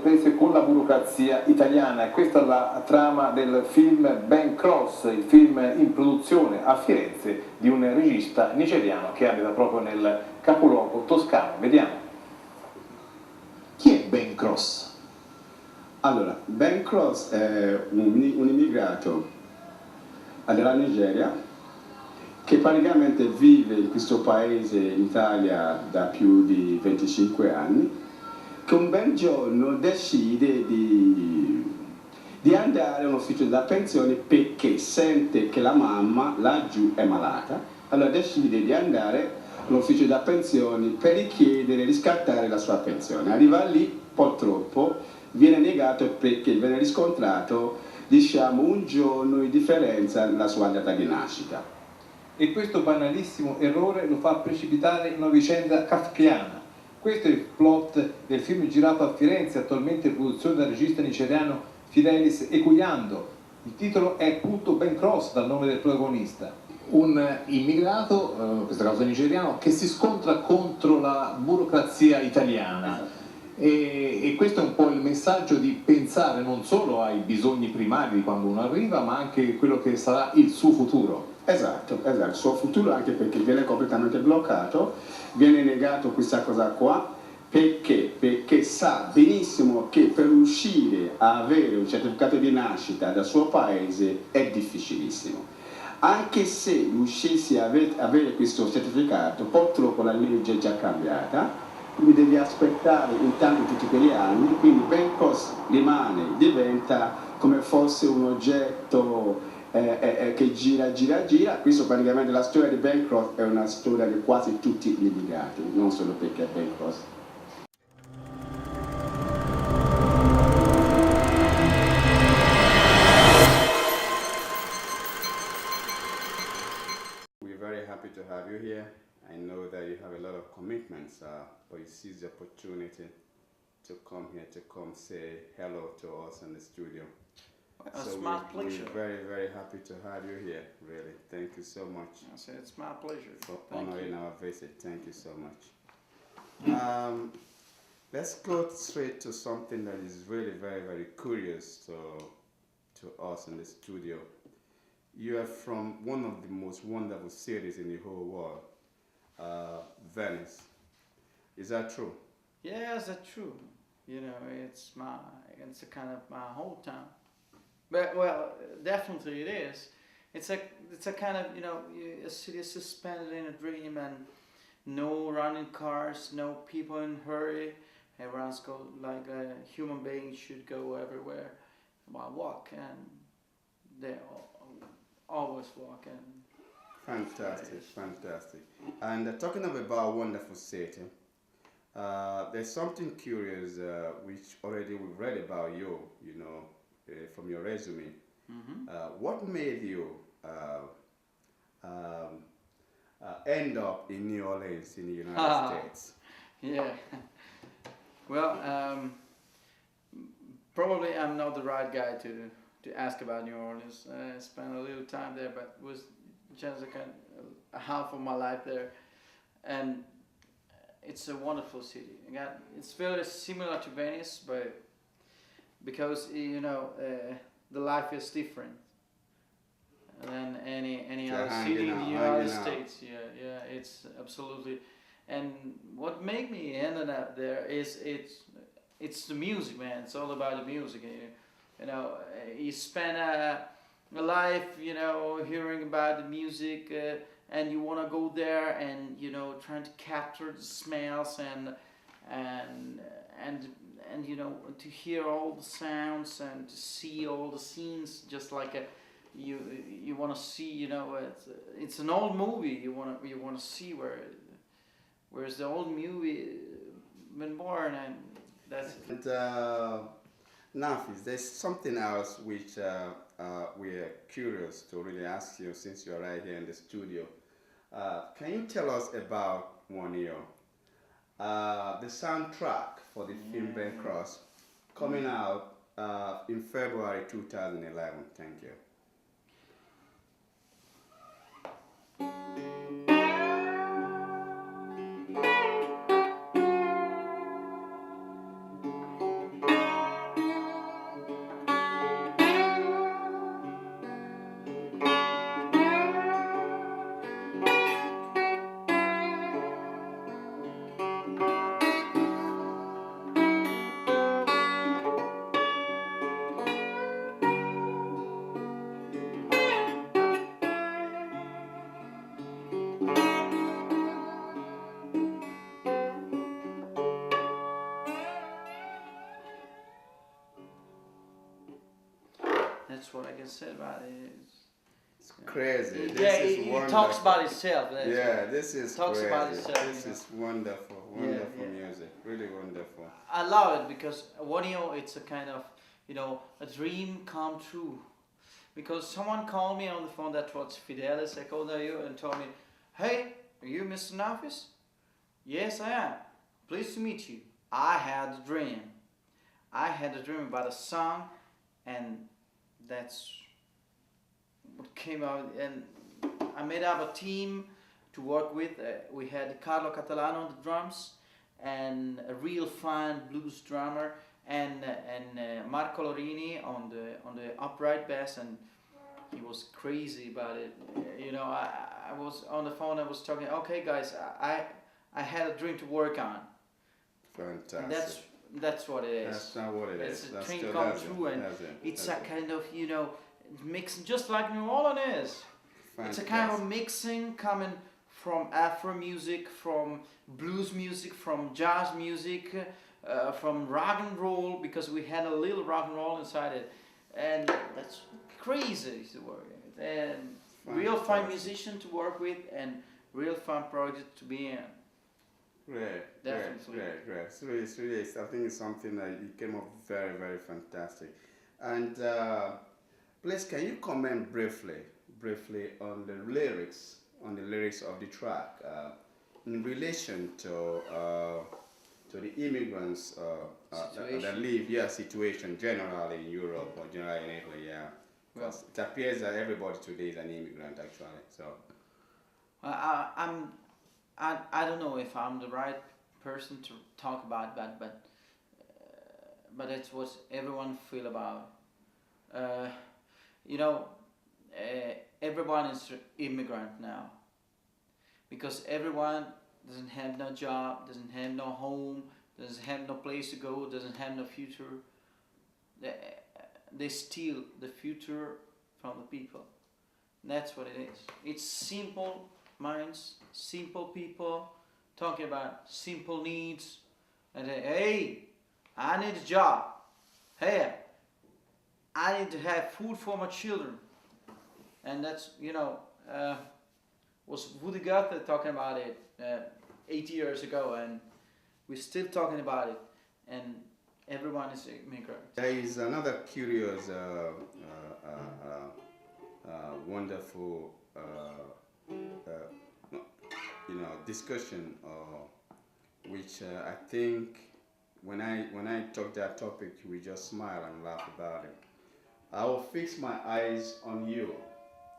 prese con la burocrazia italiana e questa è la trama del film Ben Kross, il film in produzione a Firenze di un regista nigeriano che abita proprio nel capoluogo toscano. Vediamo. Chi è Ben Kross? Allora, Ben Kross è un immigrato della Nigeria che praticamente vive in questo paese in Italia da più di 25 anni, che un bel giorno decide di andare a un ufficio della pensione perché sente che la mamma laggiù è malata. Allora decide di andare all'ufficio della pensione per richiedere di scattare la sua pensione. Arriva lì, purtroppo viene negato perché viene riscontrato, diciamo, un giorno di differenza nella sua data di nascita. E questo banalissimo errore lo fa precipitare in una vicenda kafkiana. Questo è il plot del film girato a Firenze, attualmente in produzione dal regista nigeriano Fidelis Ekuyando. Il titolo è appunto Ben Kross, dal nome del protagonista. Un immigrato, in questo caso nigeriano, che si scontra contro la burocrazia italiana. E questo è un po' il messaggio di pensare non solo ai bisogni primari di quando uno arriva, ma anche quello che sarà il suo futuro. Esatto, il suo futuro, anche perché viene completamente bloccato, viene negato questa cosa qua, perché sa benissimo che per riuscire a avere un certificato di nascita dal suo paese è difficilissimo. Anche se riuscissi a avere questo certificato, purtroppo la legge è già cambiata, quindi devi aspettare intanto tutti quegli anni, quindi Ben Kross diventa come fosse un oggetto che gira. Questo praticamente, la storia di Ben Kross è una storia di quasi tutti gli immigrati, non solo perché è Ben Kross. We're very happy to have you here. I know that you have a lot of commitments, but you seize the opportunity to come here, to come say hello to us in the studio. It's my pleasure. We're very, very happy to have you here, really. Thank you so much. I said it's my pleasure. For Thank honoring you. our visit. Thank you so much. Let's go straight to something that is really very, very curious to us in the studio. You are from one of the most wonderful cities in the whole world, Venice. Is that true? Yes, that's true. You know, it's a kind of my hometown. But well, definitely it is. It's a kind of, you know, a city suspended in a dream, and no running cars, no people in hurry. Everyone's go like a human being should go everywhere by walk, and they always walk. And Fantastic, fantastic. And talking about wonderful city, there's something curious which already we've read about you, you know, from your resume. What made you end up in New Orleans in the United States? Yeah. Well, probably I'm not the right guy to ask about New Orleans. I spent a little time there, but it was just a half of my life there, and it's a wonderful city. It's very similar to Venice, but because you know the life is different than any other city in the United States. Yeah, it's absolutely. And what made me ended up there is it's the music, man. It's all about the music. You know, you spend a life, you know, hearing about the music, and you want to go there and, you know, trying to capture the smells and you know, to hear all the sounds and to see all the scenes, just like you want to see, you know, it's an old movie. You want to see where's the old movie been born, and that's it. And Nafis, there's something else which we're curious to really ask you since you're right here in the studio. Can you tell us about One Year? The soundtrack for the film Ben Kross, coming out in February 2011. Thank you. that's what I can say about it. It's crazy. Yeah, This is it wonderful. talks about itself. Yeah, this is talks crazy. about itself. This is wonderful, wonderful music, really wonderful. I love it because Wonio, it's a kind of, a dream come true. Because someone called me on the phone, that was Fidelis, I called you and told me, hey, are you Mr. Nafis? Yes, I am. Pleased to meet you. I had a dream. I had a dream about a song, and that's what came out. And I made up a team to work with. We had Carlo Catalano on the drums, and a real fine blues drummer, and Marco Lorini on the upright bass, and he was crazy about it. I was on the phone. I was talking. Okay, guys, I had a dream to work on. Fantastic. And that's what it is. That's not what it is. It's a dream come true, and it's a kind of mixing, just like New Orleans is. Fantastic. It's a kind of mixing coming from Afro music, from blues music, from jazz music, from rock and roll, because we had a little rock and roll inside it, and that's crazy to work with, and real fine musician to work with, and real fun project to be in. Great, Definitely. great. It's really, I think it's something that it came up very, very fantastic. And please, can you comment briefly on the lyrics of the track in relation to the immigrants that live, situation generally in Europe or generally in Italy, Because it appears that everybody today is an immigrant, actually. So. I don't know if I'm the right person to talk about that, but it's what everyone feel about. Everyone is immigrant now, because everyone doesn't have no job, doesn't have no home, doesn't have no place to go, doesn't have no future. They steal the future from the people. And that's what it is. It's simple minds, simple people talking about simple needs, and hey, I need a job. Hey, I need to have food for my children. And that's, was Woody Guthrie talking about it 8 years ago, and we're still talking about it, and everyone is immigrant. There is another curious, wonderful discussion, which I think when I talk that topic, we just smile and laugh about it. I will fix my eyes on you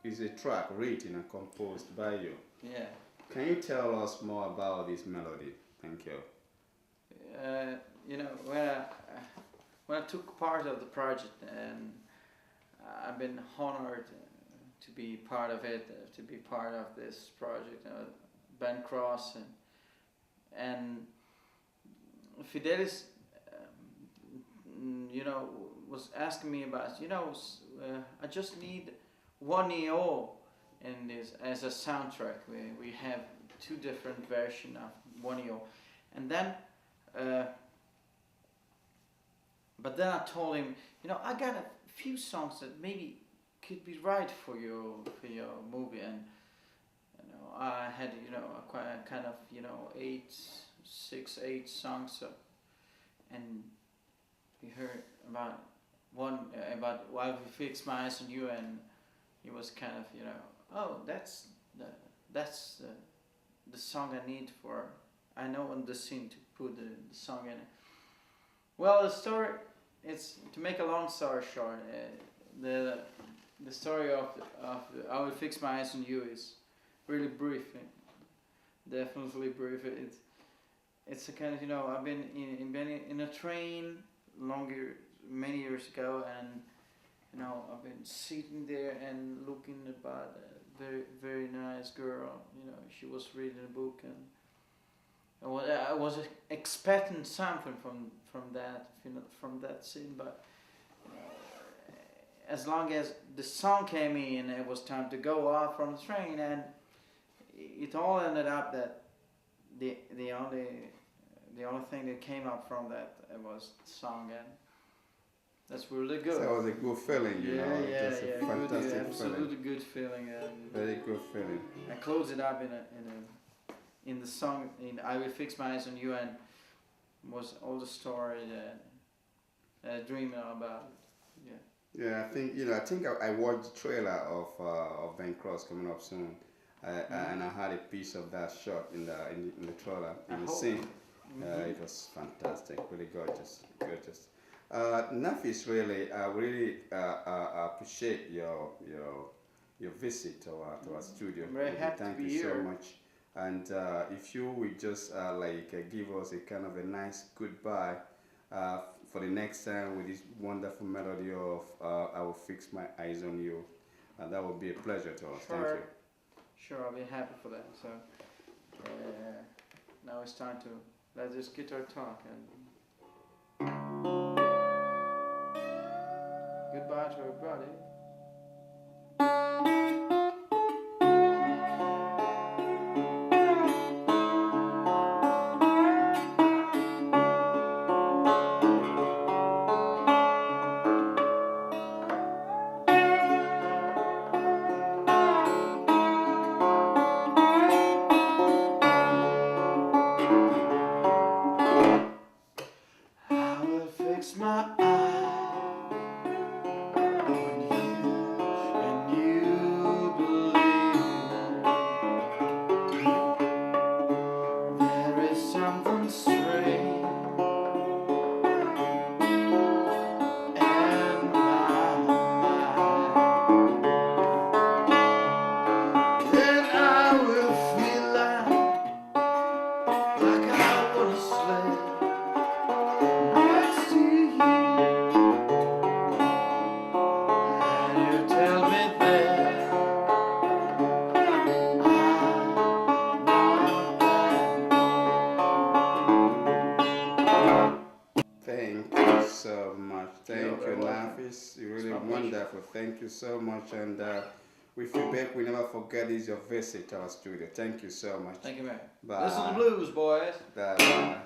is a track written and composed by you. Yeah. Can you tell us more about this melody? Thank you. When I took part of the project, and I've been honored to be part of it, to be part of this project. Ben Kross and Fidelis, was asking me about, I just need one EO in this as a soundtrack. We have two different versions of one EO, and then. But then I told him, I got a few songs that maybe could be right for your movie, and I had a quite kind of 8 songs, and we heard about one about Why We Fix My Eyes on You, and he was kind of oh, that's the song I need for, I know on the scene to put the song in it. Well, the story, it's to make a long story short. The story of I Will Fix My Eyes on You is really brief, definitely brief. It's a kind of I've been in a train many years ago, and I've been sitting there and looking about a very, very nice girl. She was reading a book, and I was expecting something from that scene, but as long as the song came in, it was time to go off from the train, and it all ended up that the only thing that came up from that was the song, and That's really good. So that was a good feeling, you know. Just a fantastic Good, absolutely feeling. good feeling. And Very good feeling. I closed it up in the song in "I Will Fix My Eyes on You," and was all the story that I dreamed about. Yeah. Yeah, I think I watched the trailer of Ben Kross coming up soon, and I had a piece of that shot in the trailer in the scene. It was fantastic, really gorgeous, gorgeous. Nafis, really, I really appreciate your visit to our studio. I'm very happy Thank to be you so here. much. And if you would just give us a kind of a nice goodbye for the next time with this wonderful melody of "I Will Fix My Eyes on You," that would be a pleasure to us. Sure. Thank you. Sure, I'll be happy for that. So now it's time to let this guitar talk and goodbye to everybody. I will fix my eyes on you, and you believe there is something strange in my mind. Then I will feel like I wanna slay next to you, and you tell me that I want that. Thank you so much. Thank You're you, very welcome. Nafis. You're really It's my pleasure. wonderful. Thank you so much. And we feel back. We never forget is your visit to our studio. Thank you so much. Thank you, man. Bye. Listen to the blues, boys. Bye.